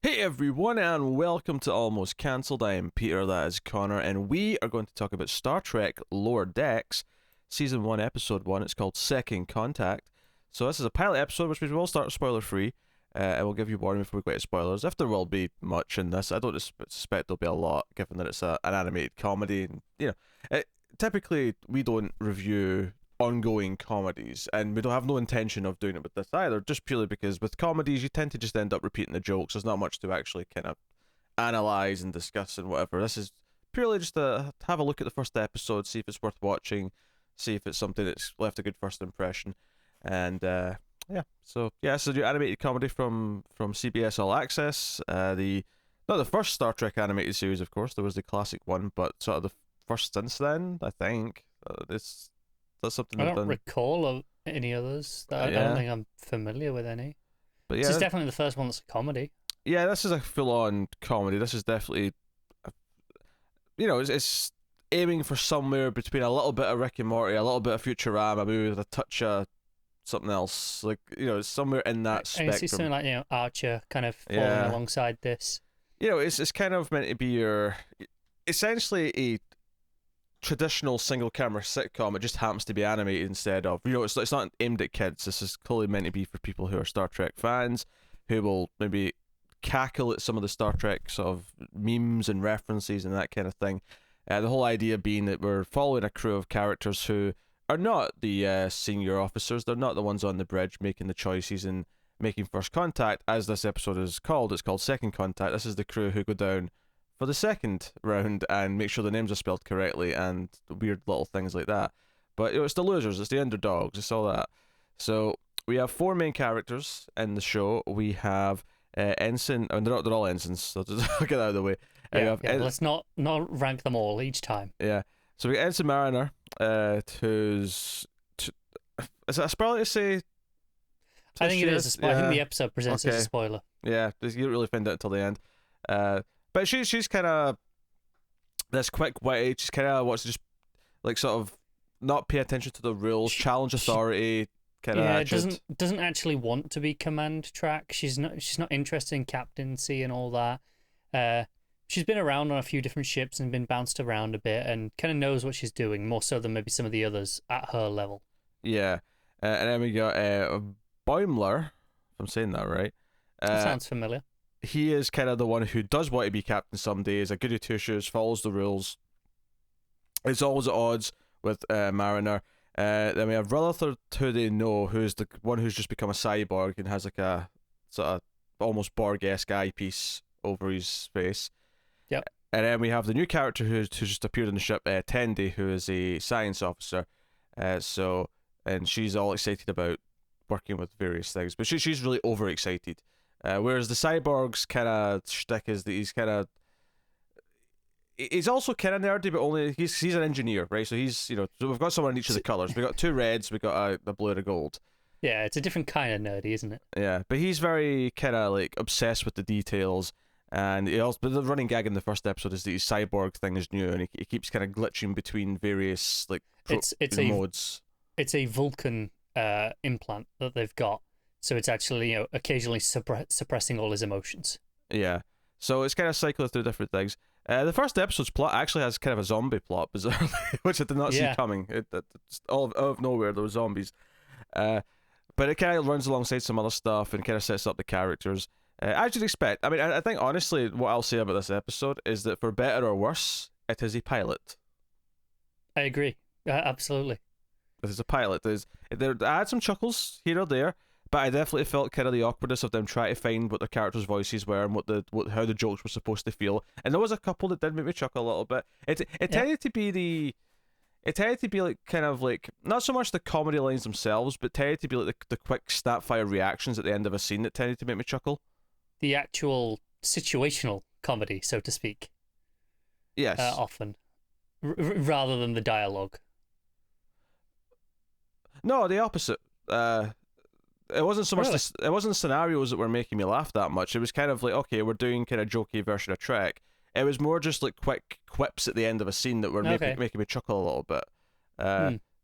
Hey everyone, and welcome to Almost Cancelled. I am Peter, that is Connor, and we are going to talk about Star Trek Lower Decks, Season 1, Episode 1. It's called Second Contact. So, this is a pilot episode, which means we will start spoiler free. I will give you warning before we get to spoilers. If there will be much in this, I don't suspect there'll be a lot, given that it's an animated comedy. And, typically, we don't review ongoing comedies, and we don't have no intention of doing it with this either, just purely because with comedies you tend to just end up repeating the jokes. There's not much to actually kind of analyze and discuss and whatever. This is purely just to have a look at the first episode, see if it's worth watching, see if it's something that's left a good first impression. And this is your animated comedy from CBS All Access. The not the first Star Trek animated series, of course. There was the classic one, but sort of the first since then, I think. That's something I they've don't done. recall of any others. I don't think I'm familiar with any. But This is definitely the first one that's a comedy. yeah, this is a full-on comedy. This is definitely, it's aiming for somewhere between a little bit of Rick and Morty, a little bit of Futurama, maybe with a touch of something else. Like, it's somewhere in that I spectrum. can see something like Archer kind of falling alongside this. It's kind of meant to be essentially a traditional single camera sitcom. It just happens to be animated instead of, it's not aimed at kids. This is clearly meant to be for people who are Star Trek fans, who will maybe cackle at some of the Star Trek sort of memes and references and that kind of thing. The whole idea being that we're following a crew of characters who are not the senior officers. They're not the ones on the bridge making the choices and making first contact, as this episode is called. It's called Second Contact. This is the crew who go down for the second round and make sure the names are spelled correctly and weird little things like that. But it's the losers, it's the underdogs, it's all that. So we have four main characters in the show. We have Ensign, and they're all ensigns, so just get that out of the way. Let's not rank them all each time. Yeah. So we got Ensign Mariner, who's... Is it a spoiler to say? I think it is a spoiler. I think the episode presents as a spoiler. Yeah, you don't really find out until the end. But she's kind of this quick witty. She's kind of wants to just like sort of not pay attention to the rules, challenge authority, kind of. Yeah, doesn't actually want to be command track. She's not interested in captaincy and all that. She's been around on a few different ships and been bounced around a bit, and kind of knows what she's doing more so than maybe some of the others at her level. Yeah, and then we got Boimler, if I'm saying that right. That sounds familiar. He is kind of the one who does want to be captain someday, is a goody two shoes, follows the rules. It's always at odds with Mariner. Then we have Rutherford, who they know, who's the one who's just become a cyborg and has like a sort of almost Borg-esque eyepiece over his face. Yep. And then we have the new character who's just appeared on the ship, Tendi, who is a science officer. And she's all excited about working with various things, but she's really overexcited. Whereas the cyborg's kind of shtick is that he's also kind of nerdy, but only he's an engineer, right? So he's so we've got someone in each of the colors. We got two reds, we got a blue and a gold. Yeah, it's a different kind of nerdy, isn't it? Yeah, but he's very kind of like obsessed with the details, and but the running gag in the first episode is that his cyborg thing is new, and he keeps kind of glitching between various like modes. It's a Vulcan implant that they've got. So it's actually, occasionally suppressing all his emotions. Yeah. So it's kind of cycling through different things. The first episode's plot actually has kind of a zombie plot, bizarrely, which I did not see coming. It's all out of nowhere, there were zombies. But it kind of runs alongside some other stuff and kind of sets up the characters. As you'd expect. I mean, I think, honestly, what I'll say about this episode is that for better or worse, it is a pilot. I agree. Absolutely. It is a pilot. I had some chuckles here or there, but I definitely felt kind of the awkwardness of them trying to find what the characters' voices were and how the jokes were supposed to feel. And there was a couple that did make me chuckle a little bit. It tended to be like kind of like not so much the comedy lines themselves, but tended to be like the quick snapfire reactions at the end of a scene that tended to make me chuckle. The actual situational comedy, so to speak. Yes. Often, rather than the dialogue. No, the opposite. It wasn't so much it wasn't scenarios that were making me laugh that much. It was kind of like, okay, we're doing kind of jokey version of Trek. It was more just like quick quips at the end of a scene that were making me chuckle a little bit.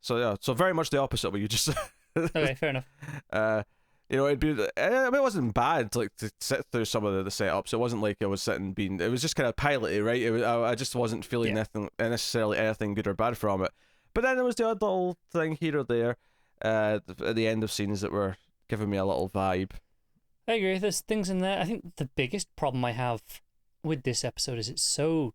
So very much the opposite of what you just said. Okay, fair enough. You know, it'd be. I mean, it wasn't bad like to sit through some of the setups. It wasn't like I was sitting being. It was just kind of piloty, right? It was, I just wasn't feeling nothing necessarily anything good or bad from it. But then there was the odd little thing here or there, at the end of scenes that were giving me a little vibe. I agree. There's things in there. I think the biggest problem I have with this episode is it's so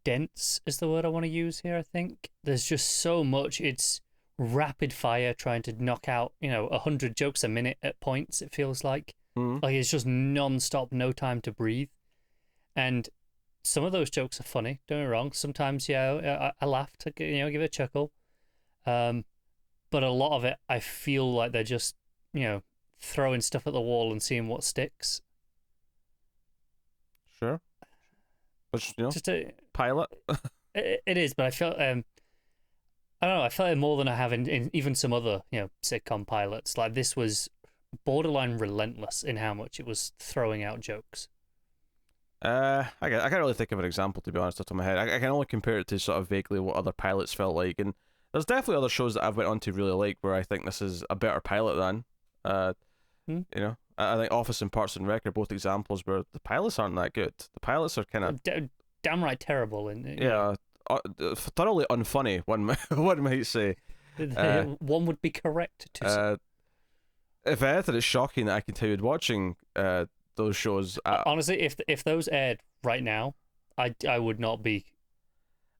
dense, is the word I want to use here. I think there's just so much. It's rapid fire trying to knock out 100 jokes a minute at points. It feels like it's just non-stop, no time to breathe. And some of those jokes are funny, don't get me wrong. Sometimes I laughed, give it a chuckle, but a lot of it I feel like they're just throwing stuff at the wall and seeing what sticks. Sure. Which, just a pilot. it is, but I felt I don't know. I felt it more than I have in even some other, sitcom pilots. Like this was borderline relentless in how much it was throwing out jokes. I can't really think of an example, to be honest, off the top of my head. I can only compare it to sort of vaguely what other pilots felt like, and there's definitely other shows that I've went on to really like where I think this is a better pilot than. I think Office and Parks and Rec are both examples where the pilots aren't that good. The pilots are kind of downright terrible, thoroughly unfunny. One might say. One would be correct to say. If anything, it's shocking that I continued watching those shows. Honestly, if those aired right now, I would not be.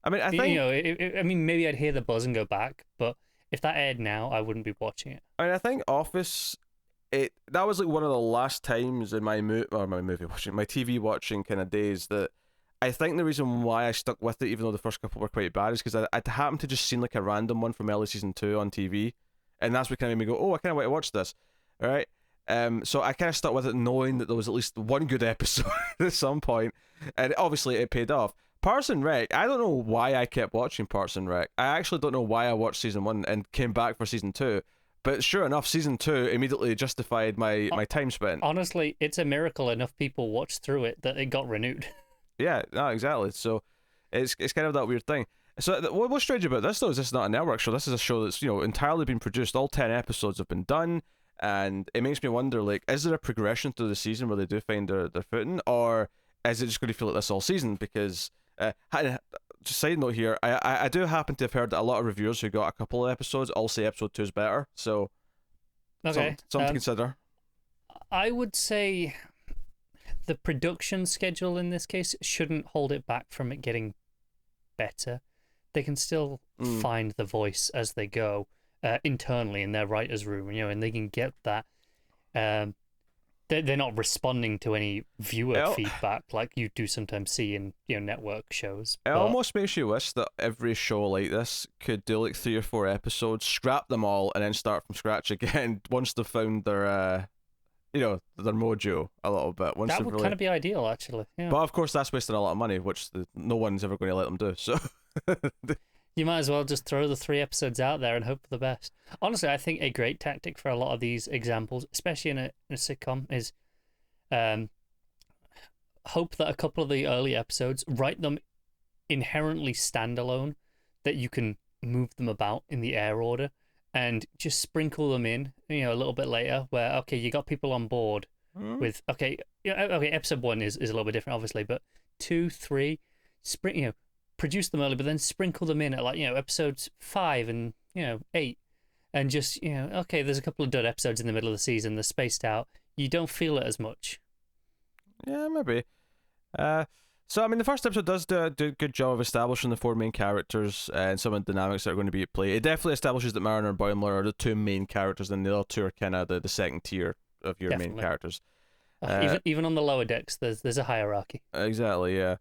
I mean, I think maybe I'd hear the buzz and go back, but if that aired now, I wouldn't be watching it. I mean, I think Office. That was like one of the last times in my TV watching kind of days that I think the reason why I stuck with it, even though the first couple were quite bad, is because I'd happened to just seen like a random one from early season 2 on TV, and that's what kind of made me go, oh, I kind of want to watch this, all right? So I kind of stuck with it knowing that there was at least one good episode at some point, and obviously it paid off. Parks and Rec, I don't know why I kept watching Parks and Rec. I actually don't know why I watched season 1 and came back for season 2. But sure enough, season 2 immediately justified my time spent. Honestly, it's a miracle enough people watched through it that it got renewed. Yeah, no, exactly. So it's kind of that weird thing. So what's strange about this, though, is this is not a network show. This is a show that's entirely been produced. All 10 episodes have been done, and it makes me wonder, like, is there a progression through the season where they do find their footing, or is it just going to feel like this all season? Because just side note here, I do happen to have heard that a lot of reviewers who got a couple of episodes all say episode 2 is better, so okay, something to consider. I would say the production schedule in this case shouldn't hold it back from it getting better. They can still find the voice as they go internally in their writer's room, and they can get that. They're not responding to any viewer feedback like you do sometimes see in network shows. It almost makes you wish that every show like this could do like 3 or 4 episodes, scrap them all, and then start from scratch again once they've found their their mojo a little bit. Once that would kind of be ideal, actually. Yeah. But of course, that's wasting a lot of money, which no one's ever going to let them do. So you might as well just throw the 3 episodes out there and hope for the best. Honestly, I think a great tactic for a lot of these examples, especially in a sitcom, is hope that a couple of the early episodes, write them inherently standalone, that you can move them about in the air order, and just sprinkle them in, a little bit later, where, okay, you got people on board with, episode 1 is a little bit different, obviously, but 2, 3, produce them early, but then sprinkle them in at episodes 5 and 8, and just okay, there's a couple of dud episodes in the middle of the season, they're spaced out, you don't feel it as much. Yeah, maybe. So I mean, the first episode does do a good job of establishing the 4 main characters and some of the dynamics that are going to be at play. It definitely establishes that Mariner and Boimler are the 2 main characters, and the other 2 are kind of the second tier of your main characters. Even on the lower decks, there's a hierarchy. Exactly, yeah.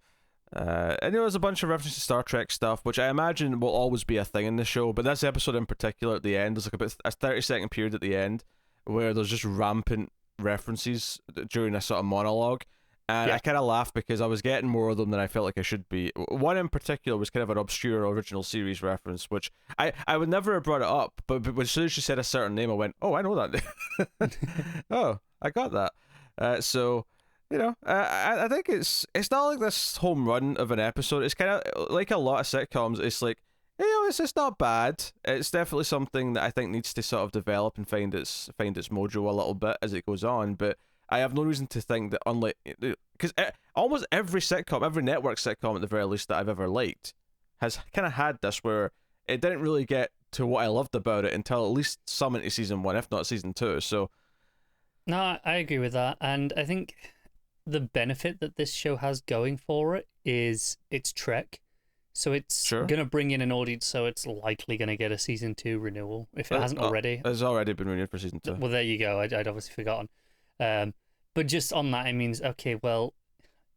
And there's a bunch of references to Star Trek stuff, which I imagine will always be a thing in the show, but this episode in particular at the end, there's like about a 30-second period at the end where there's just rampant references during a sort of monologue, and I kind of laughed because I was getting more of them than I felt like I should be. One in particular was kind of an obscure original series reference, which I would never have brought it up, but as soon as she said a certain name, I went, oh, I know that name. Oh, I got that. So I think it's not like this home run of an episode. It's kind of like a lot of sitcoms. It's like It's not bad. It's definitely something that I think needs to sort of develop and find its mojo a little bit as it goes on. But I have no reason to think that, unlike, because almost every sitcom, every network sitcom at the very least that I've ever liked, has kind of had this where it didn't really get to what I loved about it until at least some into season 1, if not season 2. So No, I agree with that, and I think the benefit that this show has going for it is it's Trek. So it's Sure. gonna bring in an audience, so it's likely gonna get a season 2 renewal if it hasn't already. It's already been renewed for season 2. Well, there you go. I'd obviously forgotten. But just on that, it means okay. Well,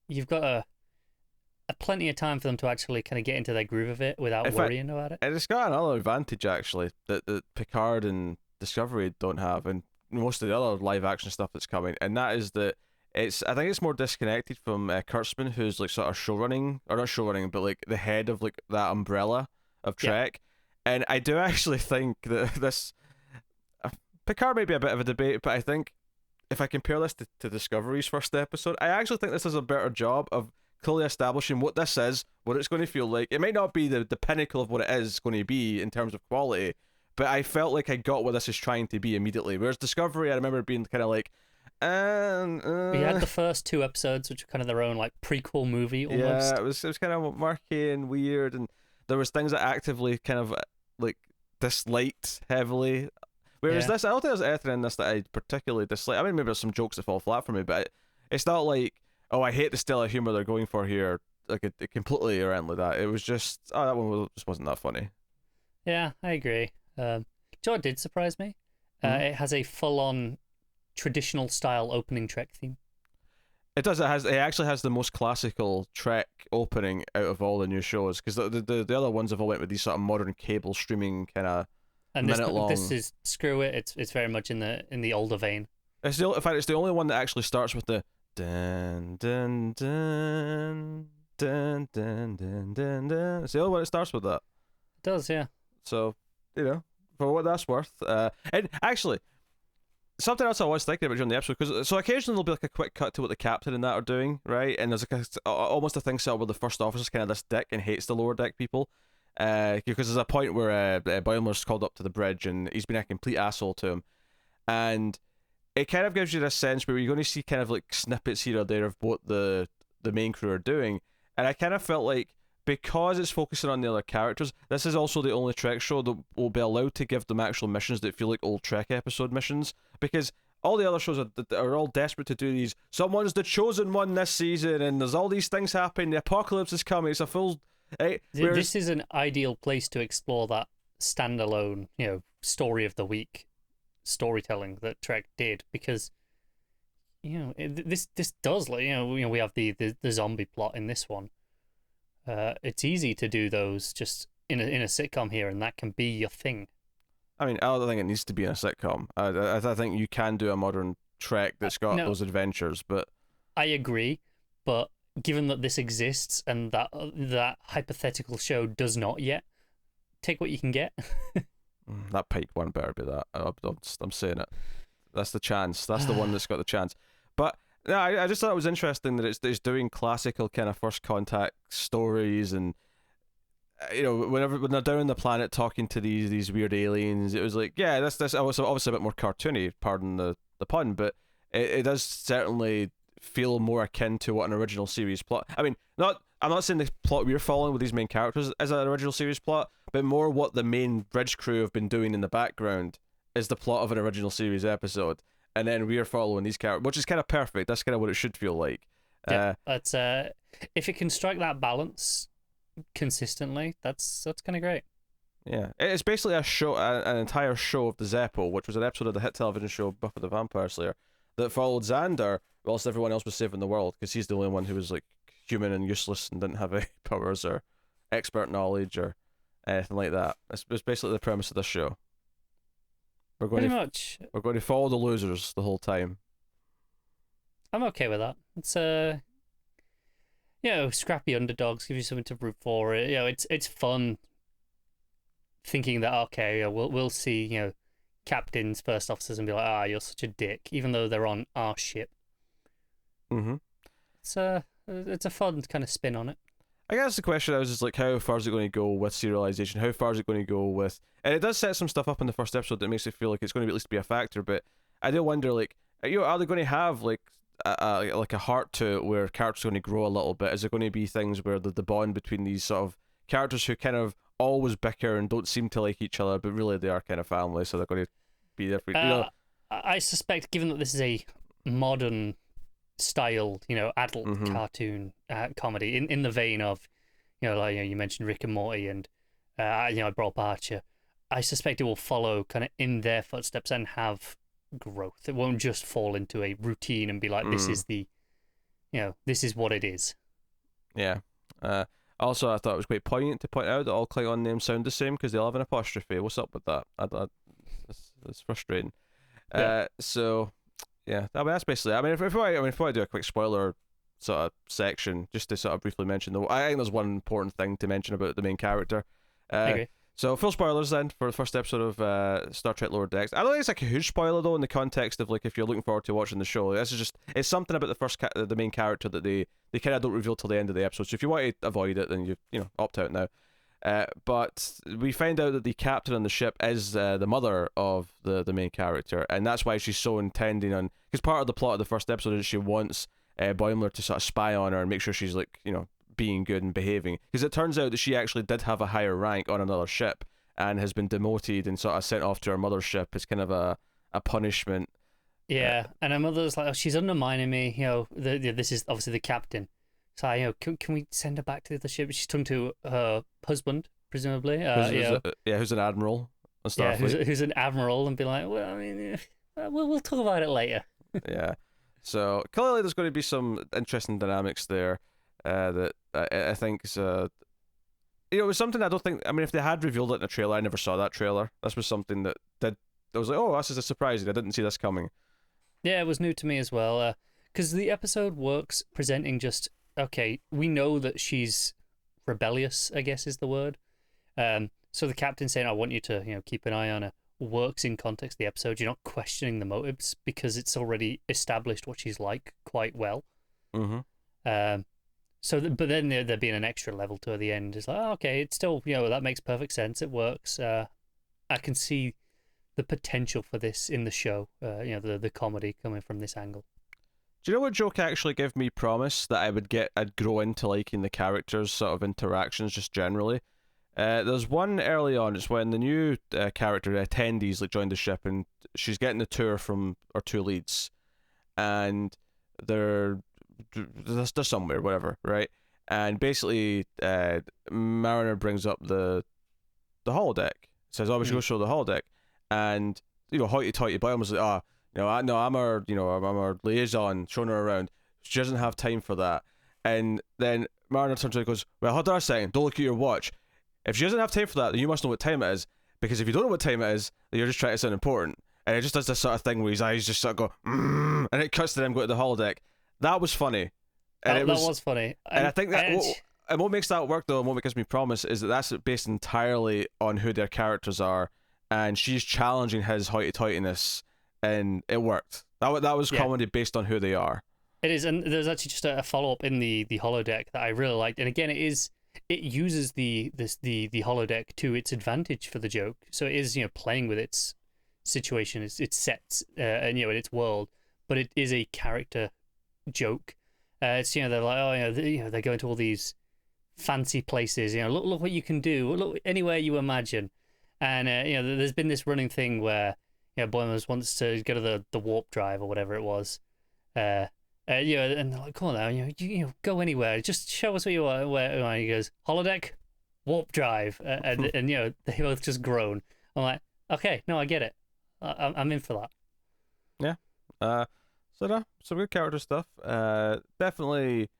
you've got a plenty of time for them to actually kind of get into their groove of it without worrying about it. And it's got another advantage actually that Picard and Discovery don't have, and most of the other live action stuff that's coming, and that is that I think it's more disconnected from Kurtzman, who's like sort of showrunning, or not showrunning, but like the head of like that umbrella of Trek. Yeah. And I do actually think that this Picard may be a bit of a debate, but I think if I compare this to Discovery's first episode, I actually think this does a better job of clearly establishing what this is, what it's going to feel like. It might not be the pinnacle of what it is going to be in terms of quality, but I felt like I got what this is trying to be immediately. Whereas Discovery, I remember being kind of like, We had the first 2 episodes, which are kind of their own like prequel movie almost. Yeah, it was kind of murky and weird, and there was things that actively kind of like disliked heavily. Whereas this, I don't think there's anything in this that I particularly dislike. I mean, maybe there's some jokes that fall flat for me, but it's not like, oh, I hate the style of humor they're going for here, like it completely or anything like that. It was just, that one just wasn't that funny. Yeah, I agree. Do you know what did surprise me? It has a full-on traditional style opening Trek theme. It does. It actually has the most classical Trek opening out of all the new shows, because the other ones have all went with these sort of modern cable streaming kind of minute long. This is screw it. It's very much in the older vein. In fact, it's the only one that actually starts with the dun dun dun dun dun dun dun dun. It's the only one that starts with that. It does, yeah. So, for what that's worth. And actually, something else I was thinking about during the episode, because so occasionally there'll be like a quick cut to what the captain and that are doing, right? And there's like almost a thing set up where the first officer's kind of this dick and hates the lower deck people. Because there's a point where Boimler's called up to the bridge and he's been a complete asshole to him. And it kind of gives you this sense where you're going to see kind of like snippets here or there of what the main crew are doing. And I kind of felt like, because it's focusing on the other characters, this is also the only Trek show that will be allowed to give them actual missions that feel like old Trek episode missions. Because all the other shows are all desperate to do these, someone's the chosen one this season, and there's all these things happening, the apocalypse is coming, it's a full... This is an ideal place to explore that standalone, story of the week storytelling that Trek did, because this does, like, we have the zombie plot in this one. It's easy to do those just in a sitcom here, and that can be your thing. I mean, I don't think it needs to be in a sitcom. I think you can do a modern Trek that's got those adventures, but I agree. But given that this exists and that hypothetical show does not yet, take what you can get. That pipe one better be that. I'm saying it. That's the chance. That's the one that's got the chance. But no, I just thought it was interesting that it's doing classical kind of first contact stories, and when they're down on the planet talking to these weird aliens, it was like, yeah, that's obviously a bit more cartoony, pardon the pun, but it does certainly feel more akin to what an original series plot. I mean, I'm not saying the plot we're following with these main characters is an original series plot, but more what the main bridge crew have been doing in the background is the plot of an original series episode, and then we're following these characters, which is kind of perfect. That's kind of what it should feel like. Yeah, that's if it can strike that balance consistently, that's kind of great. Yeah, it's basically a show, an entire show of the Zeppo, which was an episode of the hit television show Buffy the Vampire Slayer, that followed Xander whilst everyone else was saving the world, because he's the only one who was like human and useless and didn't have any powers or expert knowledge or anything like that. It's basically the premise of this show. We're going to follow the losers the whole time. I'm okay with that. It's scrappy underdogs give you something to root for. It's fun thinking that we'll see captains, first officers, and be like, you're such a dick, even though they're on our ship. Mm-hmm. It's a fun kind of spin on it. I guess the question I was just like, how far is it going to go with serialization? How far is it going to go with? And it does set some stuff up in the first episode that makes it feel like it's going to be, at least be a factor. But I do wonder, like, are they going to have like a heart to it where characters are going to grow a little bit? Is it going to be things where the bond between these sort of characters who kind of always bicker and don't seem to like each other, but really they are kind of family, so they're going to be different? I suspect, given that this is a modern style, adult cartoon comedy in the vein of, like you mentioned Rick and Morty, and I brought up Archer. I suspect it will follow kind of in their footsteps and have growth. It won't just fall into a routine and be like, this is this is what it is. Yeah. Also, I thought it was quite poignant to point out that all Klingon names sound the same because they all have an apostrophe. What's up with that? It's frustrating. Yeah. So yeah, that's basically it. I mean, if I do a quick spoiler sort of section, just to sort of briefly mention, though, I think there's one important thing to mention about the main character. I agree. So full spoilers then for the first episode of Star Trek Lower Decks. I don't think it's like a huge spoiler though, in the context of like if you're looking forward to watching the show. This is just, it's something about the main character that they kind of don't reveal till the end of the episode. So if you want to avoid it, then you opt out now. But we find out that the captain on the ship is the mother of the main character, and that's why she's so intending on, because part of the plot of the first episode is she wants Boimler to sort of spy on her and make sure she's like being good and behaving, because it turns out that she actually did have a higher rank on another ship and has been demoted and sort of sent off to her mother's ship as kind of a punishment. Yeah, and her mother's like, oh, she's undermining me. This is obviously the captain. So can we send her back to the ship? She's talking to her husband, presumably. Who's an admiral on Starfleet. Yeah, who's an admiral, and be like, well, I mean, we'll talk about it later. Yeah. So clearly, there's going to be some interesting dynamics there. That I think is it was something I don't think. I mean, if they had revealed it in a trailer, I never saw that trailer. This was something that I was like, oh, this is a surprise. I didn't see this coming. Yeah, it was new to me as well. Because the episode works presenting just, okay, we know that she's rebellious, I guess is the word. So the captain saying, I want you to, keep an eye on her, works in context of the episode. You're not questioning the motives because it's already established what she's like quite well. Mm-hmm. But then there being an extra level to the end is like, oh, okay, it's still, that makes perfect sense. It works. I can see the potential for this in the show. The comedy coming from this angle. Do you know what joke actually gave me promise that I'd grow into liking the characters' sort of interactions just generally? There's one early on. It's when the new character attendees like joined the ship, and she's getting the tour from our two leads, and they're somewhere, whatever, right? And basically, Mariner brings up the holodeck. Says, "Oh, we should go show the holodeck." And hoity-toity Boyle was like, I'm our liaison, showing her around. She doesn't have time for that. And then Mariner turns around and goes, "Well, hold on a second. Don't look at your watch. If she doesn't have time for that, then you must know what time it is. Because if you don't know what time it is, then you're just trying to sound important." And it just does this sort of thing where his eyes just sort of go, and it cuts to them going to the holodeck. That was funny. And that was funny. And I think that what makes that work, though, and what gives me promise, is that that's based entirely on who their characters are, and she's challenging his hoity-toityness, and it worked. That was comedy based on who they are. It is, and there's actually just a follow-up in the holodeck that I really liked. And again, it uses the holodeck to its advantage for the joke. So it is, playing with its situation, its sets, and in its world, but it is a character joke. It's they're like, they go into all these fancy places. Look what you can do. Look anywhere you imagine. And there's been this running thing where Boimler wants to go to the warp drive or whatever it was. And they're like, come on now, you go anywhere. Just show us what you are. Where he goes, holodeck, warp drive, and they both just groan. I'm like, okay, no, I get it. I'm in for that. Yeah. So no, some good character stuff. Definitely,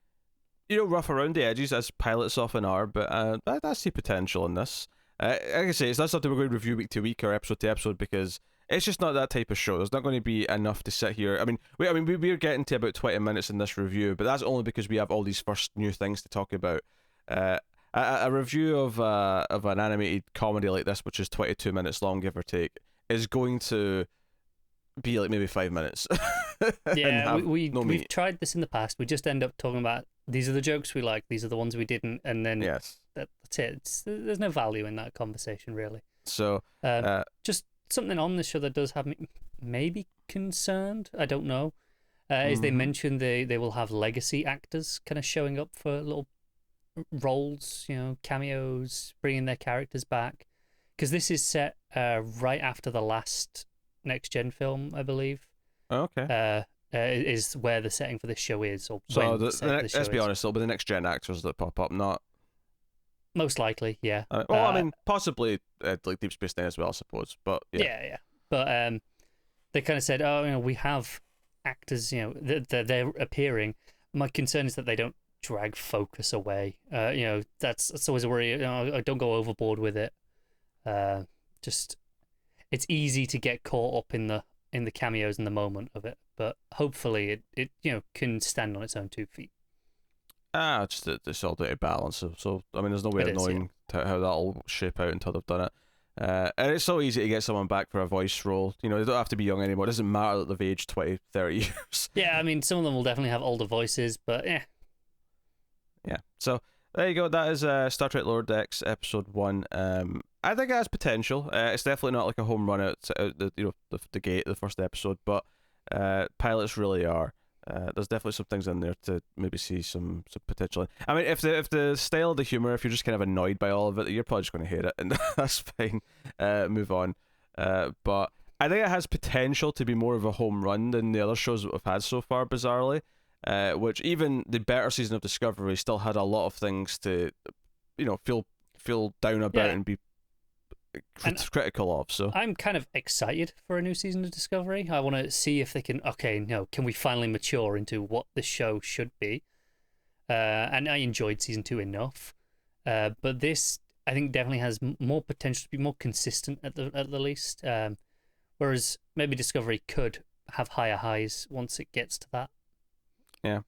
rough around the edges as pilots often are, but I see potential in this. Like I say, it's not something we're going to review week to week or episode to episode because it's just not that type of show. There's not going to be enough to sit here. We're getting to about 20 minutes in this review, but that's only because we have all these first new things to talk about. A review of an animated comedy like this, which is 22 minutes long, give or take, is going to be like maybe 5 minutes. Yeah, we've tried this in the past. We just end up talking about these are the jokes we like, these are the ones we didn't, and then Yes. that's it. There's no value in that conversation, really. So, Just something on this show that does have me maybe concerned. I don't know. Is they mentioned they will have legacy actors kind of showing up for little roles, cameos, bringing their characters back, because this is set right after the last next gen film, I believe. okay. Is where the setting for this show is, or So when the setting for this show let's be is. honest, it'll be the next gen actors that pop up, not. Most likely, yeah. I mean, possibly like Deep Space Nine as well, I suppose. But yeah. Yeah. But they kind of said, oh, we have actors, they're appearing. My concern is that they don't drag focus away. That's always a worry. I don't go overboard with it. Just it's easy to get caught up in the cameos in the moment of it, but hopefully it can stand on its own 2 feet. Just it's all down to balance. So I mean, there's no way of knowing how that'll shape out until they've done it. And it's so easy to get someone back for a voice role. They don't have to be young anymore. It doesn't matter that they've aged 20, 30 years. Yeah, I mean, some of them will definitely have older voices, but yeah. Yeah. So there you go. That is Star Trek Lower Decks episode 1. I think it has potential. It's definitely not like a home run out the gate, the first episode, but pilots really are. There's definitely some things in there to maybe see some potential. I mean, if the style of the humor, if you're just kind of annoyed by all of it, you're probably just going to hate it, and that's fine. Move on. But I think it has potential to be more of a home run than the other shows that we've had so far, bizarrely. Which even the better season of Discovery still had a lot of things to, feel down about and be critical of. So I'm kind of excited for a new season of Discovery. I want to see if they can. Can we finally mature into what the show should be? And I enjoyed season 2 enough, but this I think definitely has more potential to be more consistent at the least. Whereas maybe Discovery could have higher highs once it gets to that. Yeah.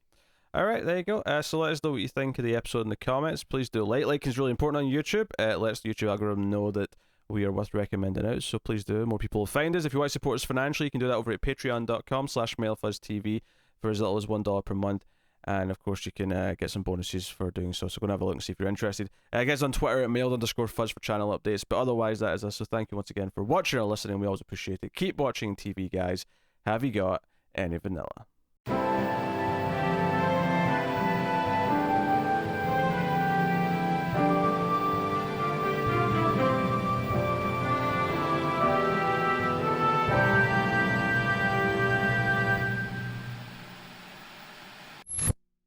All right, there you go. So let us know what you think of the episode in the comments. Please do like is really important on YouTube. It lets the YouTube algorithm know that we are worth recommending out, so please do. More people will find us. If you want to support us financially, you can do that over at patreon.com/MailFuzzTV for as little as $1 per month. And of course, you can get some bonuses for doing so. So go and have a look and see if you're interested. Get us on Twitter at mailed_fuzz for channel updates. But otherwise, that is us. So thank you once again for watching or listening. We always appreciate it. Keep watching TV, guys. Have you got any vanilla?